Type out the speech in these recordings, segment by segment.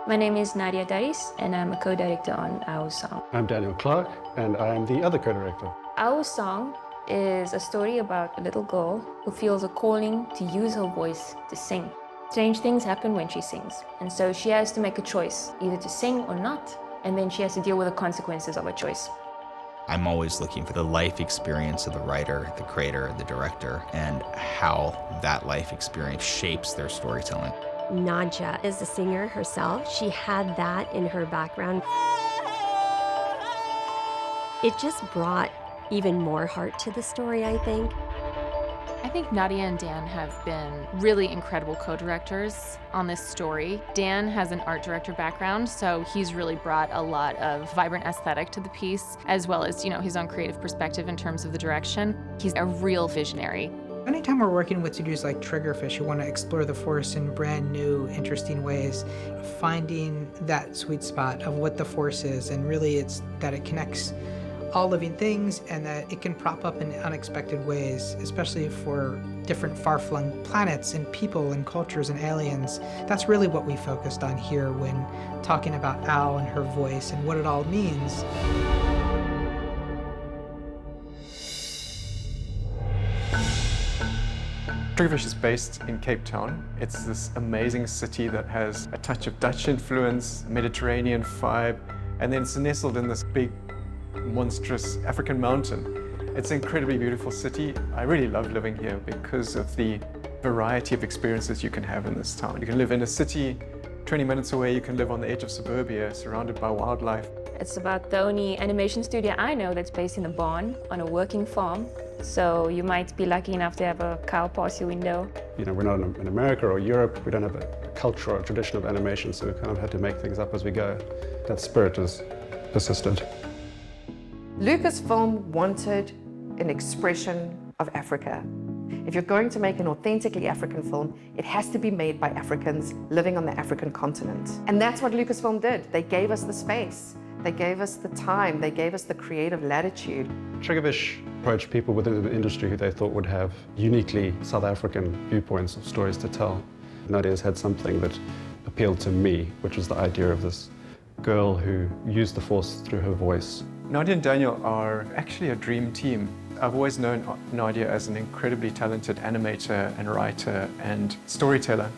My name is Nadia Daris, and I'm a co-director on Our Song. I'm Daniel Clark, and I am the other co-director. Our Song is a story about a little girl who feels a calling to use her voice to sing. Strange things happen when she sings, and so she has to make a choice, either to sing or not, and then she has to deal with the consequences of her choice. I'm always looking for the life experience of the writer, the creator, the director, and how that life experience shapes their storytelling. Nadia is a singer herself. She had that in her background. It just brought even more heart to the story, I think. I think Nadia and Dan have been really incredible co-directors on this story. Dan has an art director background, so he's really brought a lot of vibrant aesthetic to the piece, as well as, his own creative perspective in terms of the direction. He's a real visionary. Anytime we're working with studios like Triggerfish who want to explore the force in brand new, interesting ways, finding that sweet spot of what the force is, and really it's that it connects all living things and that it can prop up in unexpected ways, especially for different far-flung planets and people and cultures and aliens. That's really what we focused on here when talking about Al and her voice and what it all means. Triggerfish is based in Cape Town. It's this amazing city that has a touch of Dutch influence, Mediterranean vibe, and then it's nestled in this big, monstrous African mountain. It's an incredibly beautiful city. I really love living here because of the variety of experiences you can have in this town. You can live in a city 20 minutes away, you can live on the edge of suburbia, surrounded by wildlife. It's about the only animation studio I know that's based in a barn on a working farm. So you might be lucky enough to have a cow pass your window. We're not in America or Europe. We don't have a culture or a tradition of animation, so we kind of had to make things up as we go. That spirit has persisted. Lucasfilm wanted an expression of Africa. If you're going to make an authentically African film, it has to be made by Africans living on the African continent. And that's what Lucasfilm did. They gave us the space. They gave us the time. They gave us the creative latitude. Triggerfish approached people within the industry who they thought would have uniquely South African viewpoints of stories to tell. Nadia's had something that appealed to me, which was the idea of this girl who used the force through her voice. Nadia and Daniel are actually a dream team. I've always known Nadia as an incredibly talented animator and writer and storyteller.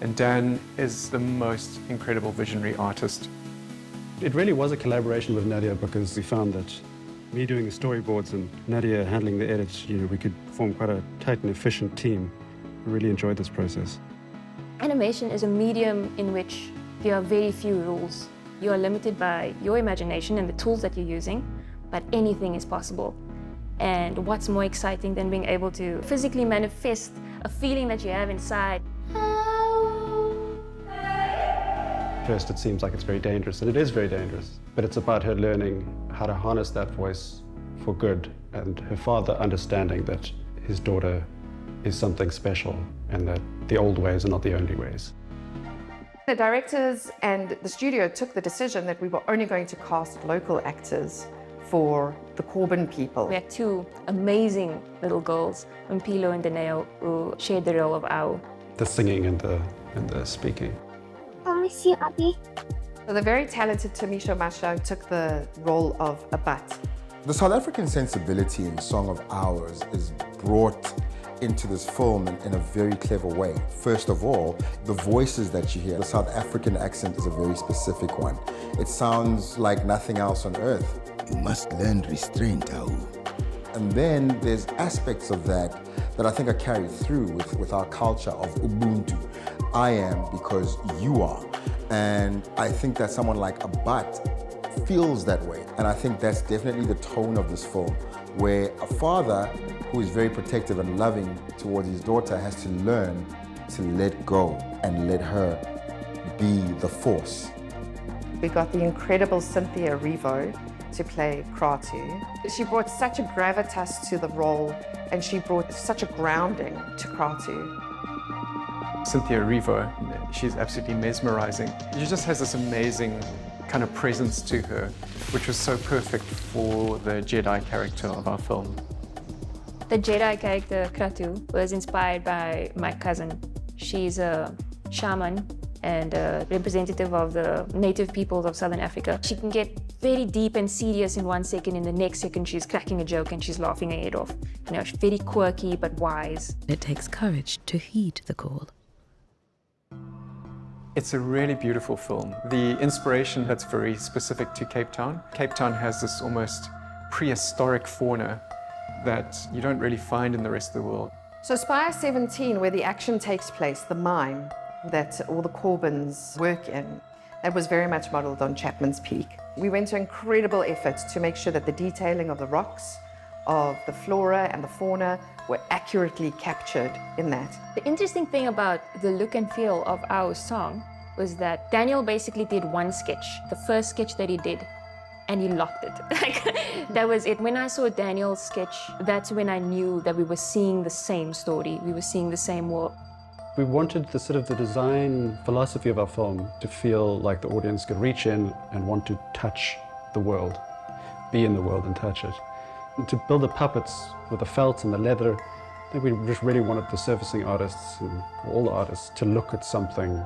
And Dan is the most incredible visionary artist. It really was a collaboration with Nadia because we found that me doing the storyboards and Nadia handling the edits, we could form quite a tight and efficient team. We really enjoyed this process. Animation is a medium in which there are very few rules. You are limited by your imagination and the tools that you're using, but anything is possible. And what's more exciting than being able to physically manifest a feeling that you have inside? First, it seems like it's very dangerous, and it is very dangerous. But it's about her learning how to harness that voice for good, and her father understanding that his daughter is something special, and that the old ways are not the only ways. The directors and the studio took the decision that we were only going to cast local actors for the Corbin people. We had two amazing little girls, Mpilo and Daneo, who shared the role of Au. The singing and the speaking. So the very talented Tamisha Masha took the role of Abat. The South African sensibility in Song of Hours is brought into this film in a very clever way. First of all, the voices that you hear, the South African accent is a very specific one. It sounds like nothing else on earth. You must learn restraint, Au. And then there's aspects of that I think are carried through with our culture of Ubuntu. I am because you are. And I think that someone like Abat feels that way. And I think that's definitely the tone of this film, where a father who is very protective and loving towards his daughter has to learn to let go and let her be the force. We got the incredible Cynthia Erivo to play Kratu. She brought such a gravitas to the role, and she brought such a grounding to Kratu. Cynthia Erivo, she's absolutely mesmerizing. She just has this amazing kind of presence to her, which was so perfect for the Jedi character of our film. The Jedi character, Kratu, was inspired by my cousin. She's a shaman and a representative of the native peoples of Southern Africa. She can get very deep and serious in 1 second, in the next second she's cracking a joke and she's laughing her head off. You know, she's very quirky but wise. It takes courage to heed the call. It's a really beautiful film. The inspiration that's very specific to Cape Town. Cape Town has this almost prehistoric fauna that you don't really find in the rest of the world. So Spire 17, where the action takes place, the mine that all the Corbins work in, that was very much modeled on Chapman's Peak. We went to incredible efforts to make sure that the detailing of the rocks, of the flora and the fauna were accurately captured in that. The interesting thing about the look and feel of our song was that Daniel basically did one sketch, the first sketch that he did, and he locked it. That was it. When I saw Daniel's sketch, that's when I knew that we were seeing the same story, we were seeing the same world. We wanted the sort of the design philosophy of our film to feel like the audience could reach in and want to touch the world, be in the world and touch it. And to build the puppets with the felt and the leather, I think we just really wanted the surfacing artists and all the artists to look at something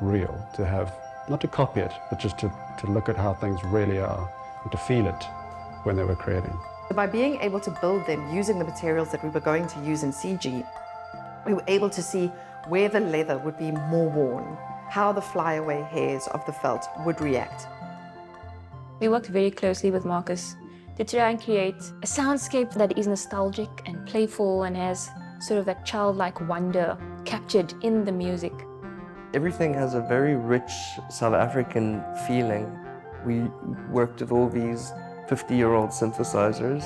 real, to have, not to copy it, but just to look at how things really are and to feel it when they were creating. By being able to build them using the materials that we were going to use in CG, we were able to see where the leather would be more worn, how the flyaway hairs of the felt would react. We worked very closely with Marcus to try and create a soundscape that is nostalgic and playful and has sort of that childlike wonder captured in the music. Everything has a very rich South African feeling. We worked with all these 50-year-old synthesizers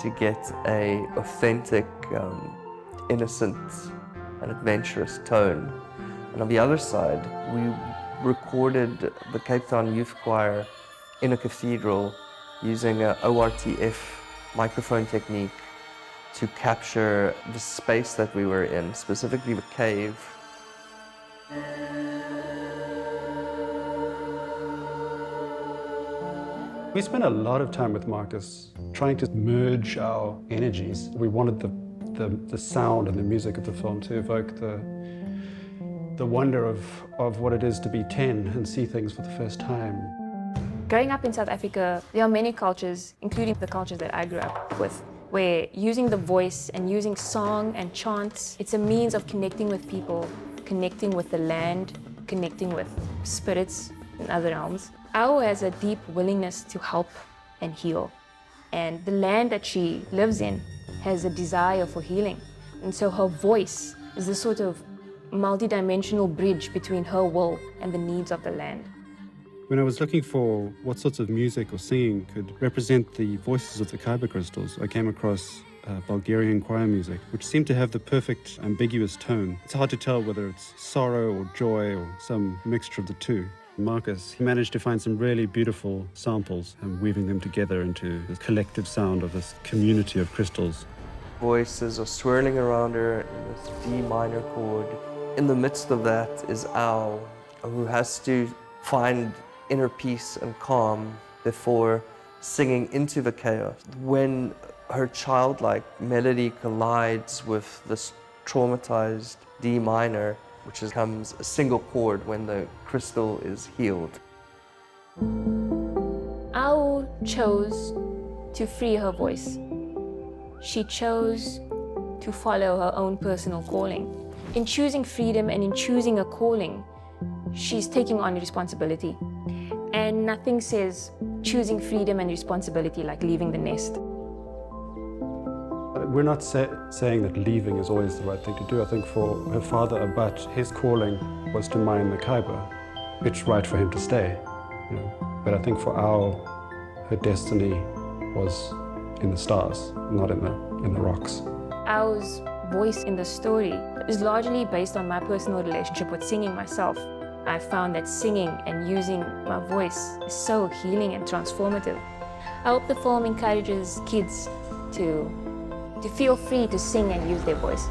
to get an authentic, innocent and adventurous tone. And on the other side, we recorded the Cape Town Youth Choir in a cathedral using an ORTF microphone technique to capture the space that we were in, specifically the cave. We spent a lot of time with Marcus trying to merge our energies. We wanted the sound and the music of the film to evoke the wonder of what it is to be 10 and see things for the first time. Growing up in South Africa, there are many cultures, including the cultures that I grew up with, where using the voice and using song and chants, it's a means of connecting with people, connecting with the land, connecting with spirits in other realms. Ao has a deep willingness to help and heal. And the land that she lives in has a desire for healing. And so her voice is this sort of multi-dimensional bridge between her will and the needs of the land. When I was looking for what sorts of music or singing could represent the voices of the Khyber crystals, I came across Bulgarian choir music, which seemed to have the perfect ambiguous tone. It's hard to tell whether it's sorrow or joy or some mixture of the two. Marcus, he managed to find some really beautiful samples and weaving them together into this collective sound of this community of crystals. Voices are swirling around her in this D minor chord. In the midst of that is Ao, who has to find inner peace and calm before singing into the chaos. When her childlike melody collides with this traumatized D minor, which becomes a single chord when the crystal is healed. Ao chose to free her voice. She chose to follow her own personal calling. In choosing freedom and in choosing a calling, she's taking on responsibility. And nothing says choosing freedom and responsibility like leaving the nest. We're not saying that leaving is always the right thing to do. I think for her father, Abat, his calling was to mine the Khyber. It's right for him to stay. You know? But I think for Ao, her destiny was in the stars, not in the rocks. Ao's voice in the story is largely based on my personal relationship with singing myself. I found that singing and using my voice is so healing and transformative. I hope the film encourages kids to feel free to sing and use their voice.